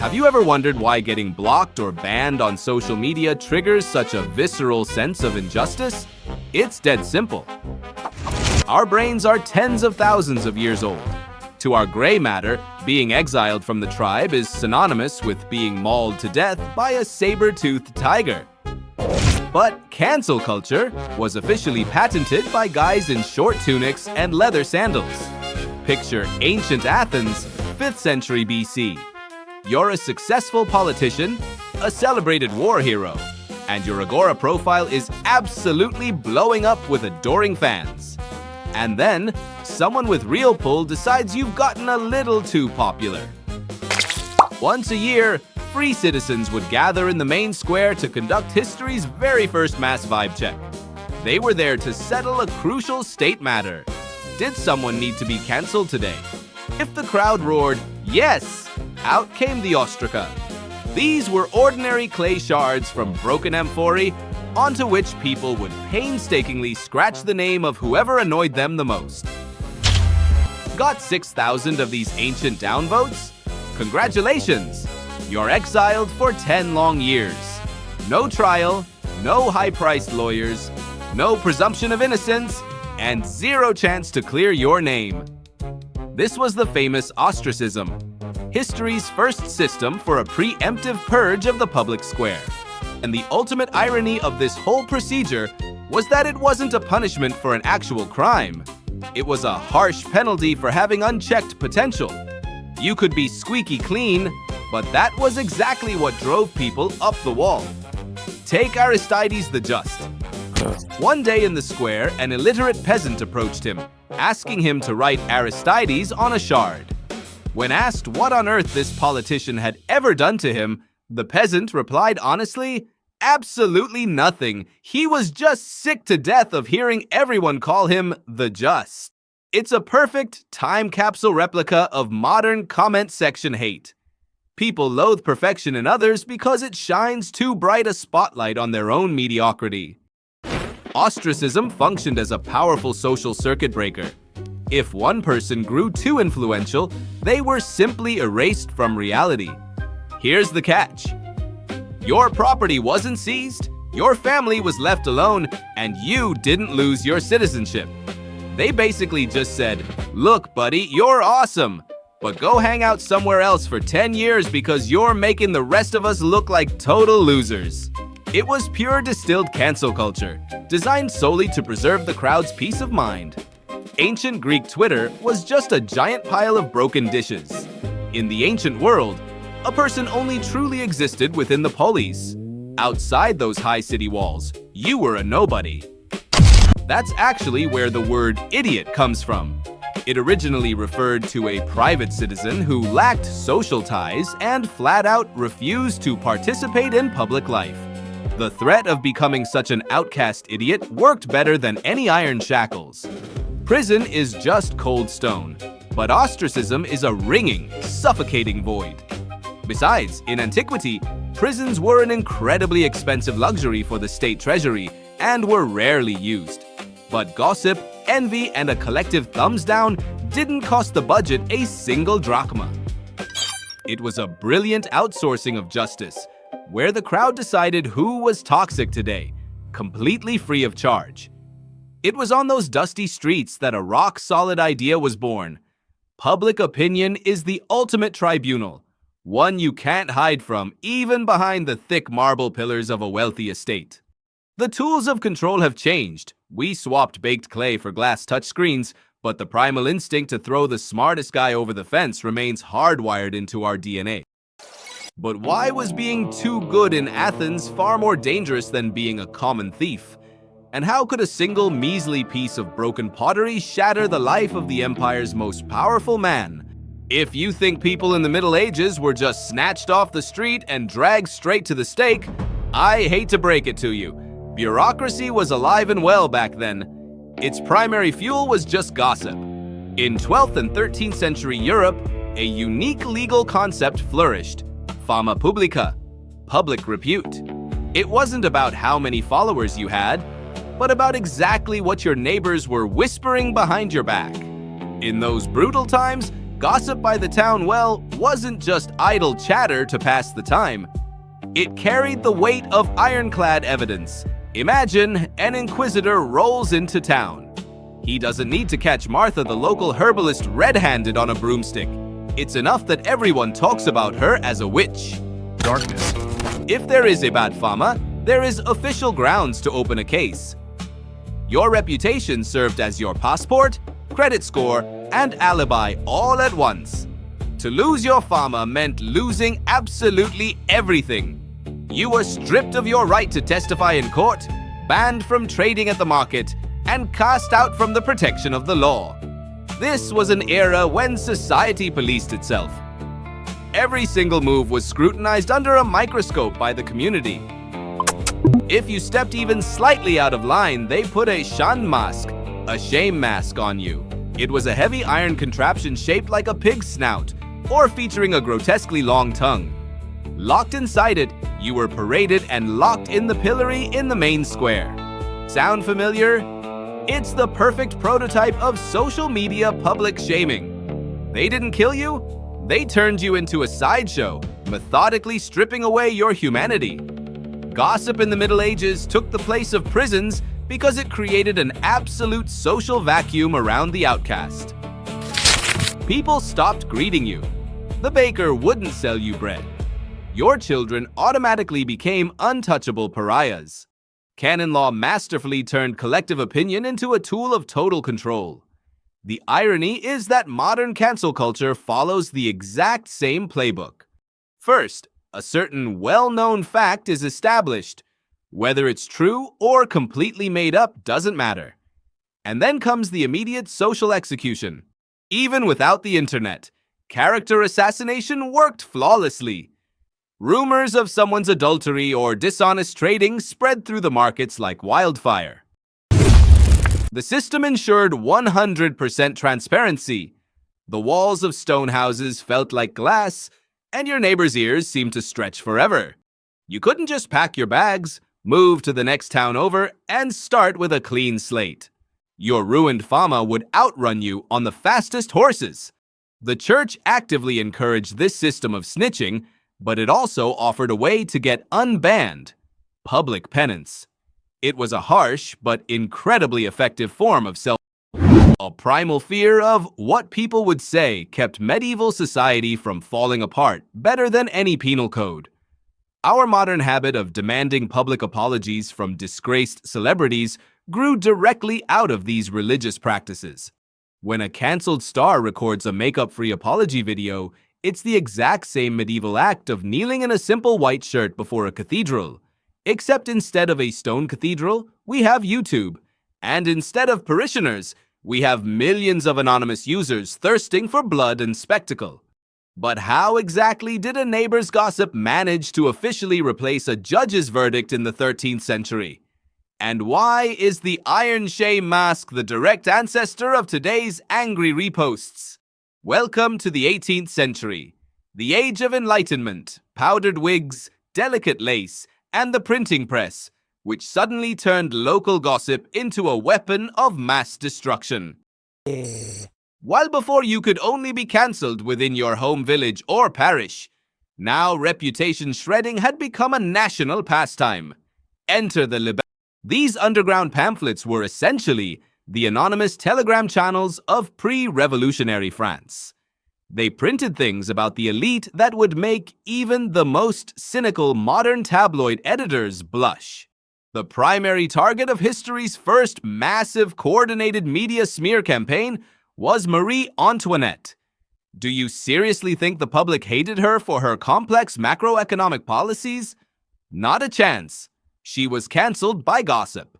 Have you ever wondered why getting blocked or banned on social media triggers such a visceral sense of injustice? It's dead simple. Our brains are tens of thousands of years old. To our gray matter, being exiled from the tribe is synonymous with being mauled to death by a saber-toothed tiger. But cancel culture was officially patented by guys in short tunics and leather sandals. Picture ancient Athens, 5th century BC. You're a successful politician, a celebrated war hero, and your Agora profile is absolutely blowing up with adoring fans. And then, someone with real pull decides you've gotten a little too popular. Once a year, free citizens would gather in the main square to conduct history's very first mass vibe check. They were there to settle a crucial state matter. Did someone need to be cancelled today? If the crowd roared, "Yes!" out came the ostraca. These were ordinary clay shards from broken amphorae onto which people would painstakingly scratch the name of whoever annoyed them the most. Got 6,000 of these ancient downvotes? Congratulations! You're exiled for 10 long years. No trial, no high-priced lawyers, no presumption of innocence, and zero chance to clear your name. This was the famous ostracism, history's first system for a preemptive purge of the public square. And the ultimate irony of this whole procedure was that it wasn't a punishment for an actual crime. It was a harsh penalty for having unchecked potential. You could be squeaky clean, but that was exactly what drove people up the wall. Take Aristides the Just. One day in the square, an illiterate peasant approached him, asking him to write Aristides on a shard. When asked what on earth this politician had ever done to him, the peasant replied honestly, absolutely nothing. He was just sick to death of hearing everyone call him the Just. It's a perfect time capsule replica of modern comment section hate. People loathe perfection in others because it shines too bright a spotlight on their own mediocrity. Ostracism functioned as a powerful social circuit breaker. If one person grew too influential, they were simply erased from reality. Here's the catch. Your property wasn't seized, your family was left alone, and you didn't lose your citizenship. They basically just said, "Look, buddy, you're awesome, but go hang out somewhere else for 10 years because you're making the rest of us look like total losers." It was pure distilled cancel culture, designed solely to preserve the crowd's peace of mind. Ancient Greek Twitter was just a giant pile of broken dishes. In the ancient world, a person only truly existed within the polis. Outside those high city walls, you were a nobody. That's actually where the word idiot comes from. It originally referred to a private citizen who lacked social ties and flat out refused to participate in public life. The threat of becoming such an outcast idiot worked better than any iron shackles. Prison is just cold stone, but ostracism is a ringing, suffocating void. Besides, in antiquity, prisons were an incredibly expensive luxury for the state treasury and were rarely used. But gossip, envy, and a collective thumbs down didn't cost the budget a single drachma. It was a brilliant outsourcing of justice, where the crowd decided who was toxic today, completely free of charge. It was on those dusty streets that a rock-solid idea was born. Public opinion is the ultimate tribunal, one you can't hide from even behind the thick marble pillars of a wealthy estate. The tools of control have changed. We swapped baked clay for glass touchscreens, but the primal instinct to throw the smartest guy over the fence remains hardwired into our DNA. But why was being too good in Athens far more dangerous than being a common thief? And how could a single measly piece of broken pottery shatter the life of the empire's most powerful man? If you think people in the Middle Ages were just snatched off the street and dragged straight to the stake, I hate to break it to you. Bureaucracy was alive and well back then. Its primary fuel was just gossip. In 12th and 13th century Europe, a unique legal concept flourished: fama publica, public repute. It wasn't about how many followers you had, but about exactly what your neighbors were whispering behind your back. In those brutal times, Gossip by the town well wasn't just idle chatter to pass the time. It carried the weight of ironclad evidence. Imagine an inquisitor rolls into town. He doesn't need to catch Martha, the local herbalist, red-handed on a broomstick. It's enough that everyone talks about her as a witch. Darkness. If there is a bad fama, there is official grounds to open a case. Your reputation served as your passport, credit score, and alibi all at once. To lose your fama meant losing absolutely everything. You were stripped of your right to testify in court, banned from trading at the market, and cast out from the protection of the law. This was an era when society policed itself. Every single move was scrutinized under a microscope by the community. If you stepped even slightly out of line, they put a shan mask, a shame mask, on you. It was a heavy iron contraption shaped like a pig's snout, or featuring a grotesquely long tongue. Locked inside it, you were paraded and locked in the pillory in the main square. Sound familiar? It's the perfect prototype of social media public shaming. They didn't kill you, they turned you into a sideshow, methodically stripping away your humanity. Gossip in the Middle Ages took the place of prisons because it created an absolute social vacuum around the outcast. People stopped greeting you. The baker wouldn't sell you bread. Your children automatically became untouchable pariahs. Canon law masterfully turned collective opinion into a tool of total control. The irony is that modern cancel culture follows the exact same playbook. First, a certain well-known fact is established. Whether it's true or completely made up doesn't matter. And then comes the immediate social execution. Even without the internet, character assassination worked flawlessly. Rumors of someone's adultery or dishonest trading spread through the markets like wildfire. The system ensured 100% transparency. The walls of stone houses felt like glass, and your neighbor's ears seemed to stretch forever. You couldn't just pack your bags, move to the next town over, and start with a clean slate. Your ruined fama would outrun you on the fastest horses. The church actively encouraged this system of snitching, but it also offered a way to get unbanned: public penance. It was a harsh but incredibly effective form of self. A primal fear of what people would say kept medieval society from falling apart better than any penal code. Our modern habit of demanding public apologies from disgraced celebrities grew directly out of these religious practices. When a canceled star records a makeup-free apology video, it's the exact same medieval act of kneeling in a simple white shirt before a cathedral. Except instead of a stone cathedral, we have YouTube. And instead of parishioners, we have millions of anonymous users thirsting for blood and spectacle. But how exactly did a neighbor's gossip manage to officially replace a judge's verdict in the 13th century? And why is the iron shame mask the direct ancestor of today's angry reposts? Welcome to the 18th century, the age of enlightenment, powdered wigs, delicate lace, and the printing press, which suddenly turned local gossip into a weapon of mass destruction. While before you could only be cancelled within your home village or parish, now reputation shredding had become a national pastime. Enter the libel. These underground pamphlets were essentially the anonymous telegram channels of pre-revolutionary France. They printed things about the elite that would make even the most cynical modern tabloid editors blush. The primary target of history's first massive coordinated media smear campaign was Marie Antoinette. Do you seriously think the public hated her for her complex macroeconomic policies? Not a chance. She was cancelled by gossip.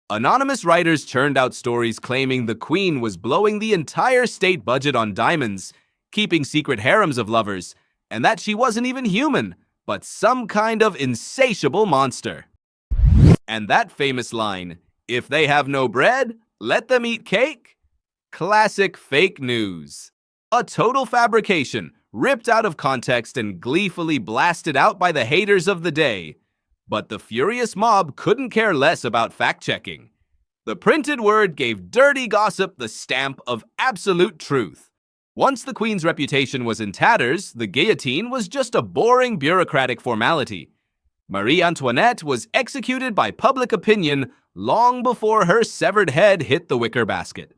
Anonymous writers churned out stories claiming the Queen was blowing the entire state budget on diamonds, keeping secret harems of lovers, and that she wasn't even human, but some kind of insatiable monster. And that famous line, "If they have no bread, let them eat cake?" Classic fake news. A total fabrication, ripped out of context and gleefully blasted out by the haters of the day. But the furious mob couldn't care less about fact-checking. The printed word gave dirty gossip the stamp of absolute truth. Once the Queen's reputation was in tatters, the guillotine was just a boring bureaucratic formality. Marie Antoinette was executed by public opinion long before her severed head hit the wicker basket.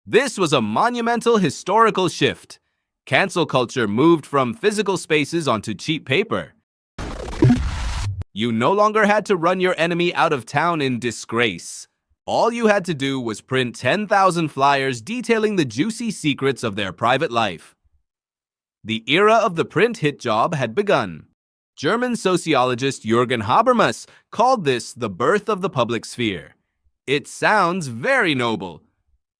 This was a monumental historical shift. Cancel culture moved from physical spaces onto cheap paper. You no longer had to run your enemy out of town in disgrace. All you had to do was print 10,000 flyers detailing the juicy secrets of their private life. The era of the print hit job had begun. German sociologist Jürgen Habermas called this the birth of the public sphere. It sounds very noble.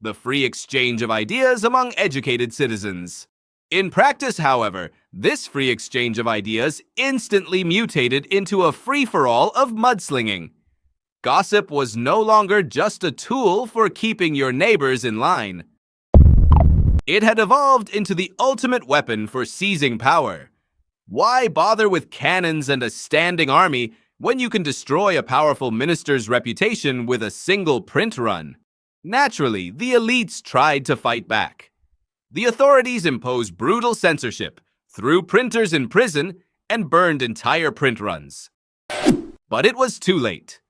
The free exchange of ideas among educated citizens. In practice, however, this free exchange of ideas instantly mutated into a free-for-all of mudslinging. Gossip was no longer just a tool for keeping your neighbors in line. It had evolved into the ultimate weapon for seizing power. Why bother with cannons and a standing army when you can destroy a powerful minister's reputation with a single print run? Naturally, the elites tried to fight back. The authorities imposed brutal censorship, threw printers in prison, and burned entire print runs. But it was too late.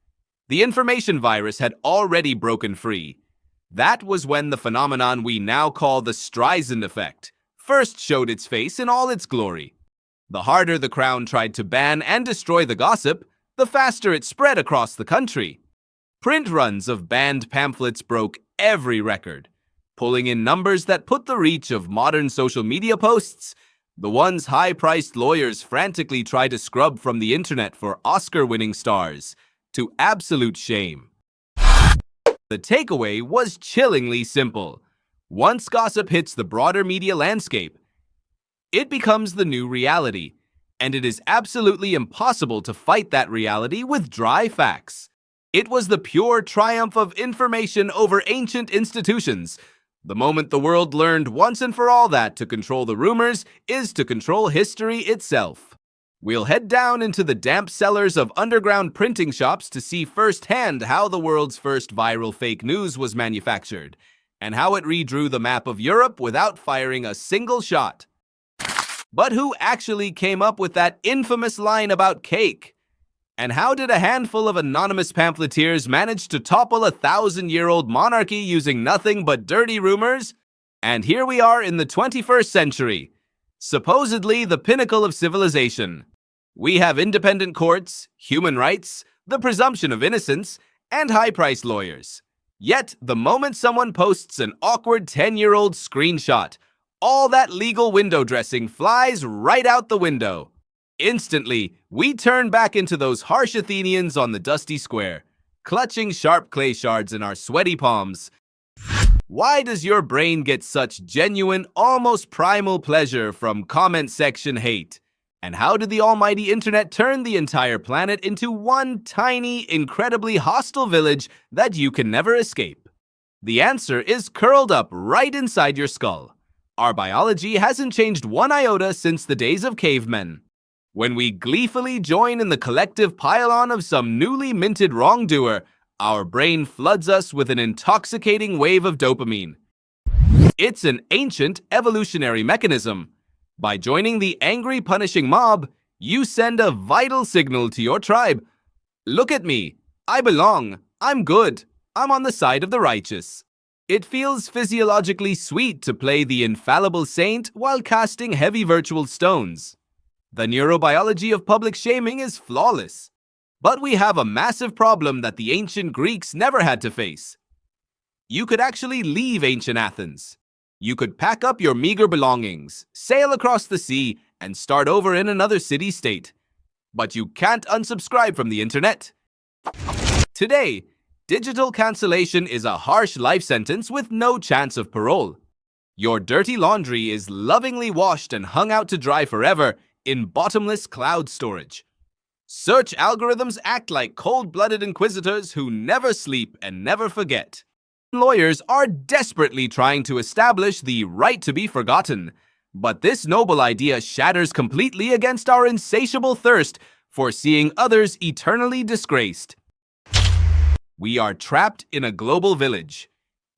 The information virus had already broken free. That was when the phenomenon we now call the Streisand effect first showed its face in all its glory. The harder the crown tried to ban and destroy the gossip, the faster it spread across the country. Print runs of banned pamphlets broke every record, pulling in numbers that put the reach of modern social media posts, the ones high-priced lawyers frantically try to scrub from the internet for Oscar-winning stars, to absolute shame. The takeaway was chillingly simple. Once gossip hits the broader media landscape, it becomes the new reality, and it is absolutely impossible to fight that reality with dry facts. It was the pure triumph of information over ancient institutions. The moment the world learned once and for all that to control the rumors is to control history itself. We'll head down into the damp cellars of underground printing shops to see firsthand how the world's first viral fake news was manufactured, and how it redrew the map of Europe without firing a single shot. But who actually came up with that infamous line about cake? And how did a handful of anonymous pamphleteers manage to topple a 1,000-year-old monarchy using nothing but dirty rumors? And here we are in the 21st century, supposedly the pinnacle of civilization. We have independent courts, human rights, the presumption of innocence, and high-priced lawyers. Yet, the moment someone posts an awkward 10-year-old screenshot, all that legal window dressing flies right out the window. Instantly, we turn back into those harsh Athenians on the dusty square, clutching sharp clay shards in our sweaty palms. Why does your brain get such genuine, almost primal pleasure from comment section hate? And how did the almighty internet turn the entire planet into one tiny, incredibly hostile village that you can never escape? The answer is curled up right inside your skull. Our biology hasn't changed one iota since the days of cavemen. When we gleefully join in the collective pile-on of some newly minted wrongdoer, our brain floods us with an intoxicating wave of dopamine. It's an ancient evolutionary mechanism. By joining the angry, punishing mob, you send a vital signal to your tribe. Look at me. I belong. I'm good. I'm on the side of the righteous. It feels physiologically sweet to play the infallible saint while casting heavy virtual stones. The neurobiology of public shaming is flawless. But we have a massive problem that the ancient Greeks never had to face. You could actually leave ancient Athens. You could pack up your meager belongings, sail across the sea, and start over in another city-state. But you can't unsubscribe from the internet. Today, digital cancellation is a harsh life sentence with no chance of parole. Your dirty laundry is lovingly washed and hung out to dry forever in bottomless cloud storage. Search algorithms act like cold-blooded inquisitors who never sleep and never forget. Lawyers are desperately trying to establish the right to be forgotten, but this noble idea shatters completely against our insatiable thirst for seeing others eternally disgraced. We are trapped in a global village.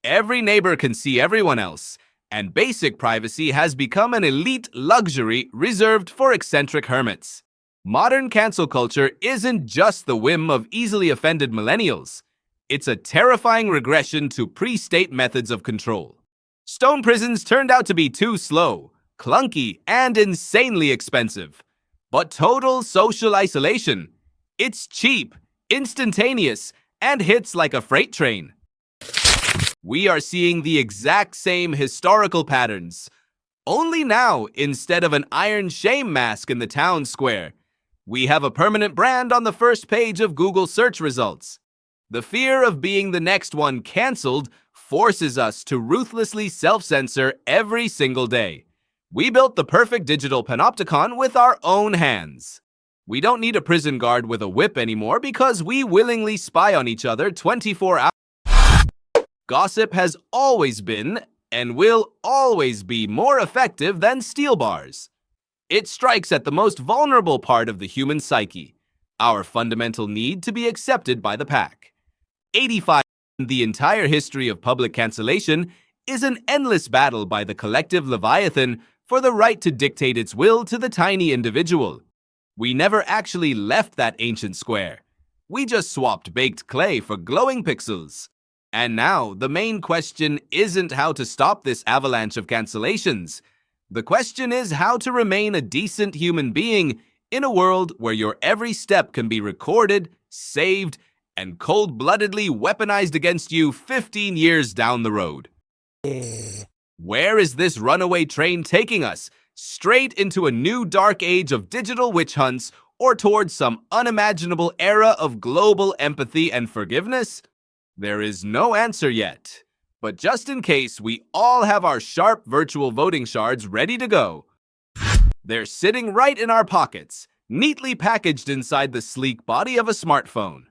Every neighbor can see everyone else, and basic privacy has become an elite luxury reserved for eccentric hermits. Modern cancel culture isn't just the whim of easily offended millennials. It's a terrifying regression to pre-state methods of control. Stone prisons turned out to be too slow, clunky, and insanely expensive. But total social isolation. It's cheap, instantaneous, and hits like a freight train. We are seeing the exact same historical patterns. Only now, instead of an iron shame mask in the town square, we have a permanent brand on the first page of Google search results. The fear of being the next one canceled forces us to ruthlessly self-censor every single day. We built the perfect digital Panopticon with our own hands. We don't need a prison guard with a whip anymore because we willingly spy on each other 24 hours. Gossip has always been, and will always be, more effective than steel bars. It strikes at the most vulnerable part of the human psyche, our fundamental need to be accepted by the pack. 85. The entire history of public cancellation is an endless battle by the collective Leviathan for the right to dictate its will to the tiny individual. We never actually left that ancient square. We just swapped baked clay for glowing pixels. And now, the main question isn't how to stop this avalanche of cancellations. The question is how to remain a decent human being in a world where your every step can be recorded, saved, and cold-bloodedly weaponized against you 15 years down the road. Where is this runaway train taking us? Straight into a new dark age of digital witch hunts, or towards some unimaginable era of global empathy and forgiveness? There is no answer yet. But just in case, we all have our sharp virtual voting shards ready to go. They're sitting right in our pockets, neatly packaged inside the sleek body of a smartphone.